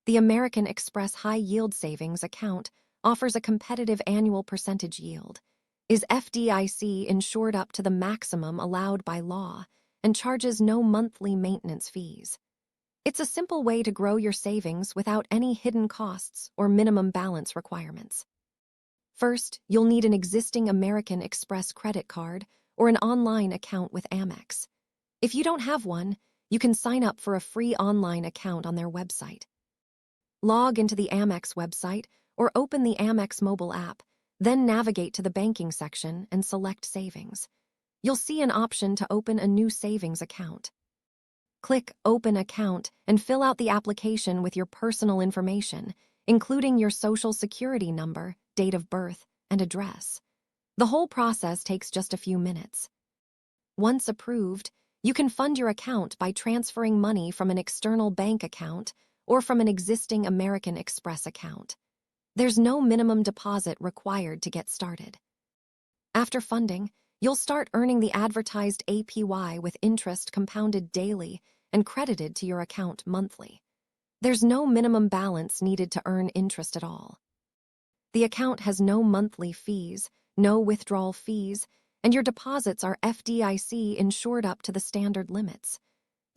The American Express High Yield Savings account offers a competitive annual percentage yield, is FDIC insured up to the maximum allowed by law, and charges no monthly maintenance fees. It's a simple way to grow your savings without any hidden costs or minimum balance requirements. First, you'll need an existing American Express credit card or an online account with Amex. If you don't have one, you can sign up for a free online account on their website. Log into the Amex website or open the Amex mobile app, then navigate to the banking section and select Savings. You'll see an option to open a new savings account. Click Open Account and fill out the application with your personal information, including your social security number, date of birth, and address. The whole process takes just a few minutes. Once approved, you can fund your account by transferring money from an external bank account or from an existing American Express account. There's no minimum deposit required to get started. After funding, you'll start earning the advertised APY with interest compounded daily and credited to your account monthly. There's no minimum balance needed to earn interest at all. The account has no monthly fees, no withdrawal fees, and your deposits are FDIC insured up to the standard limits.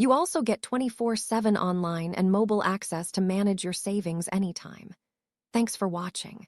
You also get 24/7 online and mobile access to manage your savings anytime. Thanks for watching.